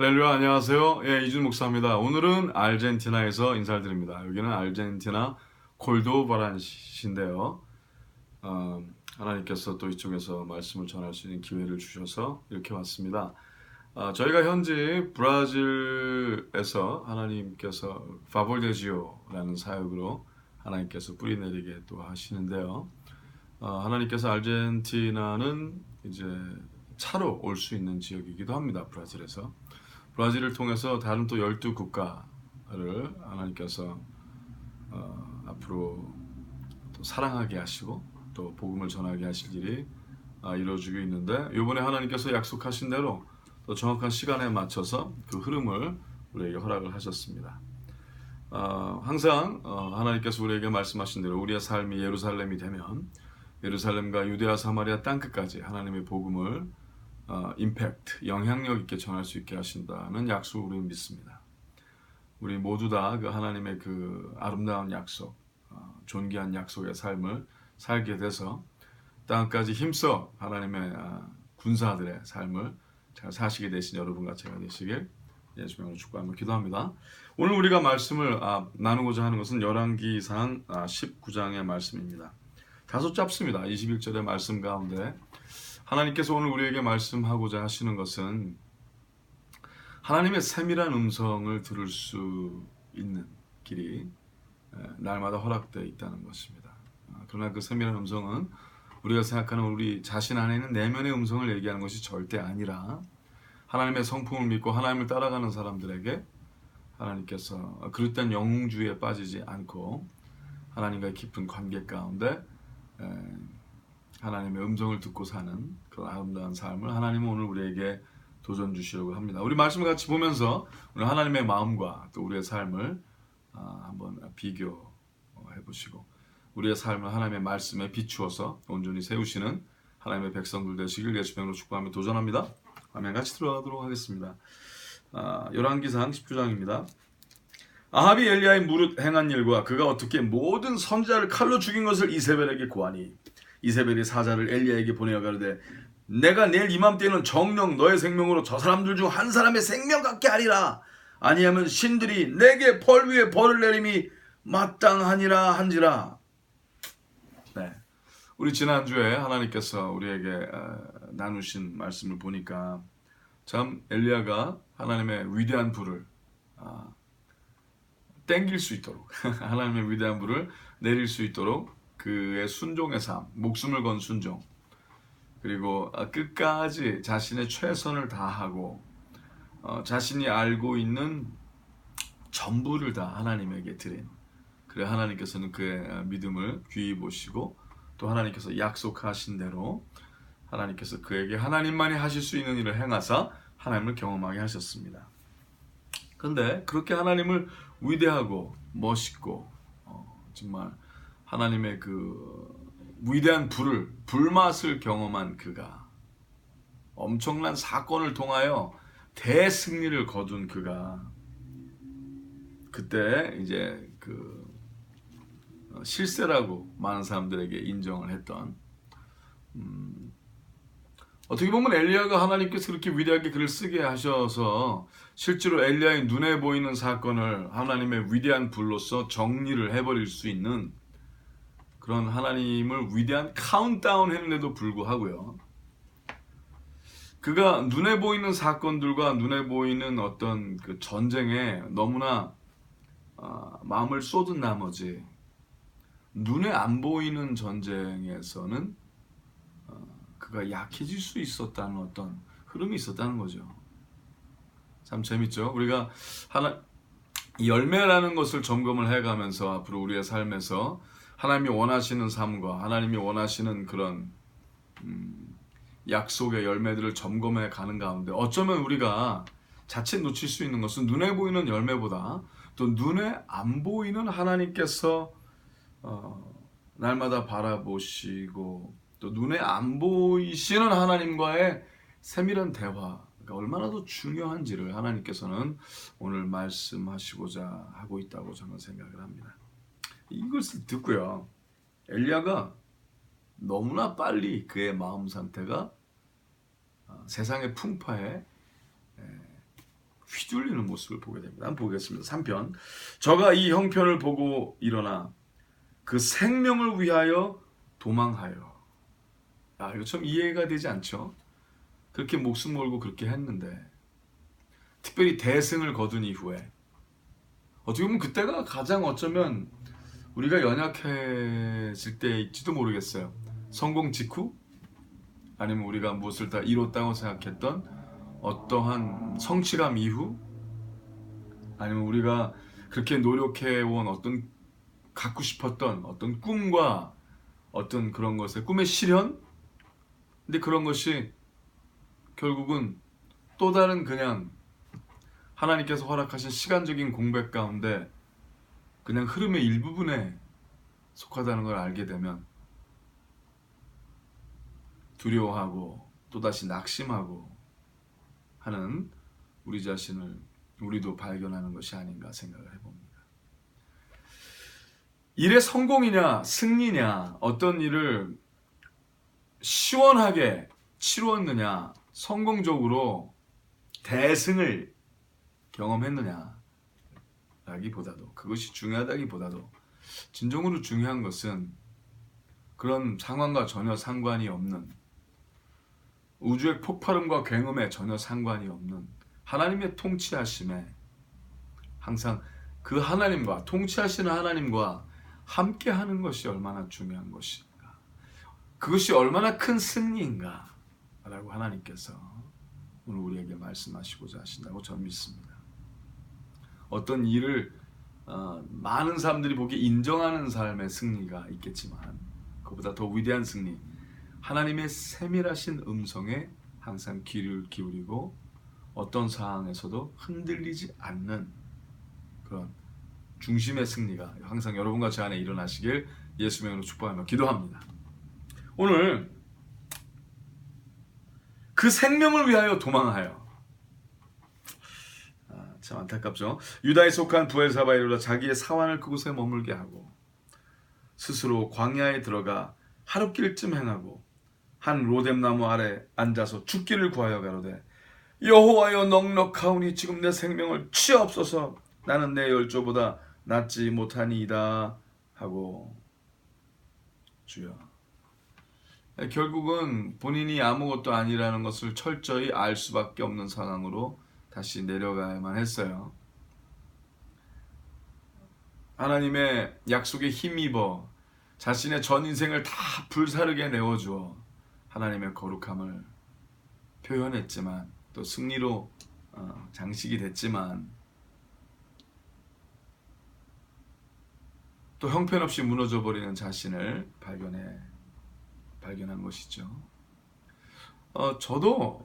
할렐루야, 안녕하세요. 예, 이준 목사입니다. 오늘은 아르헨티나에서 인사를 드립니다. 여기는 아르헨티나 콜도바란시인데요. 하나님께서 또 이쪽에서 말씀을 전할 수 있는 기회를 주셔서 이렇게 왔습니다. 저희가 현재 브라질에서 하나님께서 파볼데지오라는 사역으로 하나님께서 뿌리내리게 또 하시는데요. 하나님께서 아르헨티나는 이제 차로 올 수 있는 지역이기도 합니다. 브라질에서. 브라질을 통해서 다른 또 12국가를 하나님께서 앞으로 또 사랑하게 하시고 또 복음을 전하게 하실 일이 이루어지고 있는데, 이번에 하나님께서 약속하신 대로 또 정확한 시간에 맞춰서 그 흐름을 우리에게 허락을 하셨습니다. 항상 하나님께서 우리에게 말씀하신 대로 우리의 삶이 예루살렘이 되면 예루살렘과 유대아 사마리아 땅끝까지 하나님의 복음을 임팩트, 영향력 있게 전할 수 있게 하신다는 약속을 우리는 믿습니다. 우리 모두 다 그 하나님의 그 아름다운 약속, 존귀한 약속의 삶을 살게 돼서 땅까지 힘써 하나님의 군사들의 삶을 잘 사시게 되신 여러분과 제가 되시길 예수님으로 축복하며 기도합니다. 오늘 우리가 말씀을 나누고자 하는 것은 열왕기상 19장의 말씀입니다. 다소 짧습니다. 21절의 말씀 가운데 하나님께서 오늘 우리에게 말씀하고자 하시는 것은 하나님의 세밀한 음성을 들을 수 있는 길이 날마다 허락되어 있다는 것입니다. 그러나 그 세밀한 음성은 우리가 생각하는 우리 자신 안에 있는 내면의 음성을 얘기하는 것이 절대 아니라 하나님의 성품을 믿고 하나님을 따라가는 사람들에게 하나님께서 그릇된 영웅주의에 빠지지 않고 하나님과의 깊은 관계 가운데 하나님의 음성을 듣고 사는 그런 아름다운 삶을 하나님은 오늘 우리에게 도전 주시려고 합니다. 우리 말씀을 같이 보면서 오늘 하나님의 마음과 또 우리의 삶을 한번 비교해 보시고 우리의 삶을 하나님의 말씀에 비추어서 온전히 세우시는 하나님의 백성들 되시길 예수님으로 축복하며 도전합니다. 아멘. 같이 들어가도록 하겠습니다. 열왕기상 19장입니다. 아합이 엘리야의 무릇 행한 일과 그가 어떻게 모든 선지자를 칼로 죽인 것을 이세벨에게 고하니 이세벨이 사자를 엘리야에게 보내어 가로되 내가 내일 이맘때에는 정령 너의 생명으로 저 사람들 중 한 사람의 생명 같게 하리라. 아니하면 신들이 내게 벌 위에 벌을 내림이 마땅하니라 한지라. 네. 우리 지난주에 하나님께서 우리에게 나누신 말씀을 보니까 참 엘리야가 하나님의 위대한 불을 땡길 수 있도록 하나님의 위대한 불을 내릴 수 있도록 그의 순종의 삶, 목숨을 건 순종, 그리고 끝까지 자신의 최선을 다하고 자신이 알고 있는 전부를 다 하나님에게 드린, 그래 하나님께서는 그의 믿음을 귀히 보시고 또 하나님께서 약속하신 대로 하나님께서 그에게 하나님만이 하실 수 있는 일을 행하사 하나님을 경험하게 하셨습니다. 그런데 그렇게 하나님을 위대하고 멋있고 정말 하나님의 그 위대한 불맛을 경험한 그가, 엄청난 사건을 통하여 대승리를 거둔 그가, 그때 이제 그 실세라고 많은 사람들에게 인정을 했던, 어떻게 보면 엘리야가 하나님께서 그렇게 위대하게 글을 쓰게 하셔서 실제로 엘리야의 눈에 보이는 사건을 하나님의 위대한 불로서 정리를 해버릴 수 있는 그런 하나님을 위대한 카운트다운 했는데도 불구하고요, 그가 눈에 보이는 사건들과 눈에 보이는 어떤 그 전쟁에 너무나 마음을 쏟은 나머지 눈에 안 보이는 전쟁에서는 그가 약해질 수 있었다는 어떤 흐름이 있었다는 거죠. 참 재밌죠. 우리가 열매라는 것을 점검을 해가면서 앞으로 우리의 삶에서 하나님이 원하시는 삶과 하나님이 원하시는 그런 약속의 열매들을 점검해 가는 가운데 어쩌면 우리가 자칫 놓칠 수 있는 것은 눈에 보이는 열매보다 또 눈에 안 보이는 하나님께서 날마다 바라보시고 또 눈에 안 보이시는 하나님과의 세밀한 대화가 얼마나 더 중요한지를 하나님께서는 오늘 말씀하시고자 하고 있다고 저는 생각을 합니다. 이것을 듣고요, 엘리야가 너무나 빨리 그의 마음 상태가 세상의 풍파에 휘둘리는 모습을 보게 됩니다. 한번 보겠습니다. 3편. 저가 이 형편을 보고 일어나 그 생명을 위하여 도망하여. 이거 좀 이해가 되지 않죠? 그렇게 목숨 걸고 그렇게 했는데, 특별히 대승을 거둔 이후에 어떻게 보면 그때가 가장 어쩌면 우리가 연약해질 때일지도 모르겠어요. 성공 직후? 아니면 우리가 무엇을 다 이뤘다고 생각했던 어떠한 성취감 이후? 아니면 우리가 그렇게 노력해온 어떤 갖고 싶었던 어떤 꿈과 어떤 그런 것의 꿈의 실현? 근데 그런 것이 결국은 또 다른 그냥 하나님께서 허락하신 시간적인 공백 가운데 그냥 흐름의 일부분에 속하다는 걸 알게 되면 두려워하고 또다시 낙심하고 하는 우리 자신을 우리도 발견하는 것이 아닌가 생각을 해봅니다. 일의 성공이냐 승리냐, 어떤 일을 시원하게 치루었느냐, 성공적으로 대승을 경험했느냐 라기보다도, 그것이 중요하다기보다도 진정으로 중요한 것은 그런 상황과 전혀 상관이 없는, 우주의 폭발음과 굉음에 전혀 상관이 없는 하나님의 통치하심에 항상 그 하나님과, 통치하시는 하나님과 함께 하는 것이 얼마나 중요한 것인가, 그것이 얼마나 큰 승리인가 라고 하나님께서 오늘 우리에게 말씀하시고자 하신다고 저는 믿습니다. 어떤 일을 많은 사람들이 보기에 인정하는 삶의 승리가 있겠지만, 그보다 더 위대한 승리, 하나님의 세밀하신 음성에 항상 귀를 기울이고 어떤 상황에서도 흔들리지 않는 그런 중심의 승리가 항상 여러분과 제 안에 일어나시길 예수의 이름으로 축복하며 기도합니다. 오늘 그 생명을 위하여 도망하여, 참 안타깝죠. 유다에 속한 부엘사바에 이르러 자기의 사환을 그곳에 머물게 하고 스스로 광야에 들어가 하룻길쯤 행하고 한 로뎀나무 아래 앉아서 죽기를 구하여 가로되 여호와여, 넉넉하오니 지금 내 생명을 취하옵소서. 나는 내 열조보다 낫지 못하니이다 하고. 주여, 결국은 본인이 아무것도 아니라는 것을 철저히 알 수밖에 없는 상황으로 다시 내려가야만 했어요. 하나님의 약속에 힘입어 자신의 전 인생을 다 불사르게 내어주어 하나님의 거룩함을 표현했지만, 또 승리로 장식이 됐지만, 또 형편없이 무너져버리는 자신을 발견한 것이죠. 저도